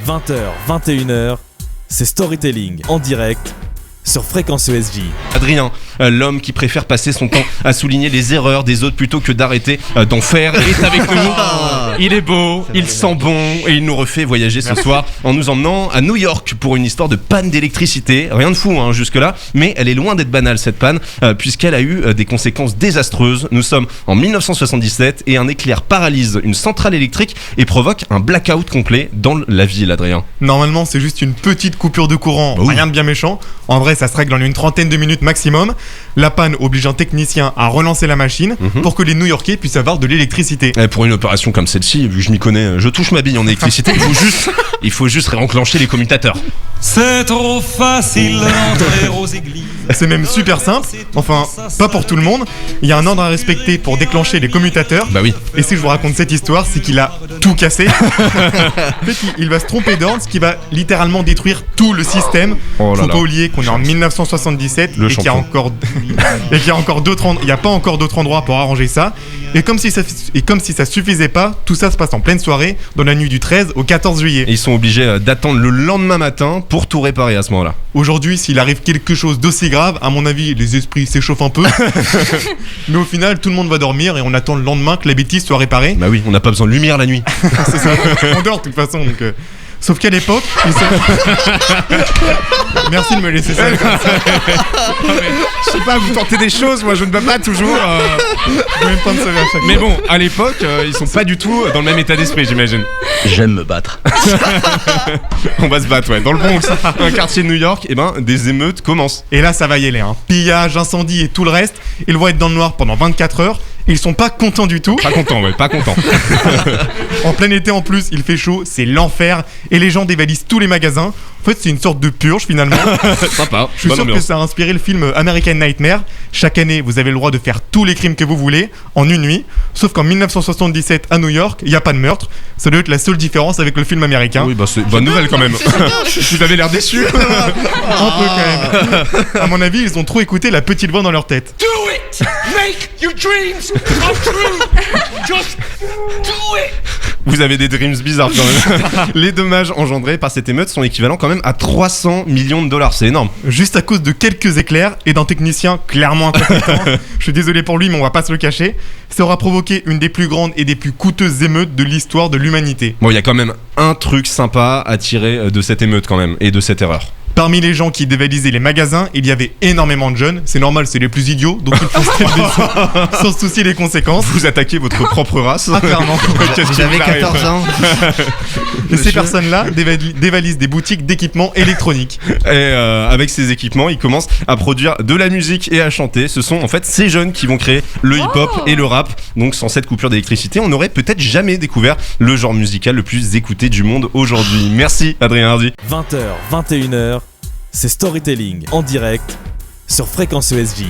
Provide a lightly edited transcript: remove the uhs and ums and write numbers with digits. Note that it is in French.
20h, 21h, c'est Storytelling en direct sur Fréquence ESJ. Adrien, l'homme qui préfère passer son temps à souligner les erreurs des autres plutôt que d'arrêter d'en faire, est avec nous. Il est beau, il sent bon et il nous refait voyager ce soir en nous emmenant à New York pour une histoire de panne d'électricité. Rien de fou jusque-là, mais elle est loin d'être banale cette panne puisqu'elle a eu des conséquences désastreuses. Nous sommes en 1977 et un éclair paralyse une centrale électrique et provoque un blackout complet dans la ville, Adrien. Normalement, c'est juste une petite coupure de courant, rien de bien méchant. En vrai, ça se règle en une trentaine de minutes maximum. La panne oblige un technicien à relancer la machine pour que les New-Yorkais puissent avoir de l'électricité. Et pour une opération comme celle-ci, vu que je m'y connais, je touche ma bille en électricité, il faut juste réenclencher les commutateurs. C'est trop facile d'entrer aux églises. C'est même super simple, enfin, pas pour tout le monde. Il y a un ordre à respecter pour déclencher les commutateurs. Bah oui. Et si je vous raconte cette histoire, c'est qu'il a tout cassé. En fait, il va se tromper d'ordre, ce qui va littéralement détruire tout le système. Oh là Faut là. pas oublier qu'on est en 1977 Le et qu'il y a champion. encore il y a pas encore d'autres endroits pour arranger ça. Et comme si ça suffisait pas, tout ça se passe en pleine soirée, dans la nuit du 13 au 14 juillet. Et ils sont obligés d'attendre le lendemain matin pour tout réparer à ce moment-là. Aujourd'hui, s'il arrive quelque chose d'aussi grave, à mon avis, les esprits s'échauffent un peu. Mais au final, tout le monde va dormir et on attend le lendemain que la bêtise soit réparée. Bah oui, on n'a pas besoin de lumière la nuit. C'est ça, on dort de toute façon. Donc, sauf qu'à l'époque, merci de me laisser ça. Je sais pas, vous tentez des choses, moi je ne peux pas toujours. Je vais même pas me sauver à chaque fois. Mais bon, à l'époque, ils sont pas du tout dans le même état d'esprit, j'imagine. J'aime me battre. On va se battre, ouais. Dans le Bronx, un quartier de New York, des émeutes commencent. Et là, ça va y aller. Pillage, incendie et tout le reste. Ils vont être dans le noir pendant 24 heures. Ils sont pas contents du tout. Pas content, ouais, pas content. En plein été en plus, il fait chaud, c'est l'enfer. Et les gens dévalisent tous les magasins. En fait, c'est une sorte de purge finalement. Sympa. Je suis sûr que ça a inspiré le film American Nightmare. Chaque année, vous avez le droit de faire tous les crimes que vous voulez en une nuit. Sauf qu'en 1977, à New York, il n'y a pas de meurtre. Ça doit être la seule différence avec le film américain. Oui, bah c'est bonne nouvelle quand même. Vous avez l'air déçu. Un peu quand même. À mon avis, ils ont trop écouté la petite voix dans leur tête. Do it! Make your dreams come true! Just do it! Vous avez des dreams bizarres quand même. Les dommages engendrés par cette émeute sont équivalents quand même à 300 millions de dollars. C'est énorme. Juste à cause de quelques éclairs et d'un technicien clairement incompétent. Je suis désolé pour lui, mais on va pas se le cacher. Ça aura provoqué une des plus grandes et des plus coûteuses émeutes de l'histoire de l'humanité. Bon, il y a quand même un truc sympa à tirer de cette émeute quand même et de cette erreur. Parmi les gens qui dévalisaient les magasins, il y avait énormément de jeunes. C'est normal, c'est les plus idiots, donc ils faisaient des sans se soucier des conséquences. Vous attaquez votre propre race. Ah, clairement. Qu'est-ce qui J'avais vous arrive 14 ans. Et ces personnes-là dévalisent des boutiques d'équipements électroniques. Et avec ces équipements, ils commencent à produire de la musique et à chanter. Ce sont en fait ces jeunes qui vont créer le hip-hop et le rap. Donc sans cette coupure d'électricité, on n'aurait peut-être jamais découvert le genre musical le plus écouté du monde aujourd'hui. Merci Adrien Hardy. 20h, 21h, c'est Storytelling en direct sur Fréquence ESJ.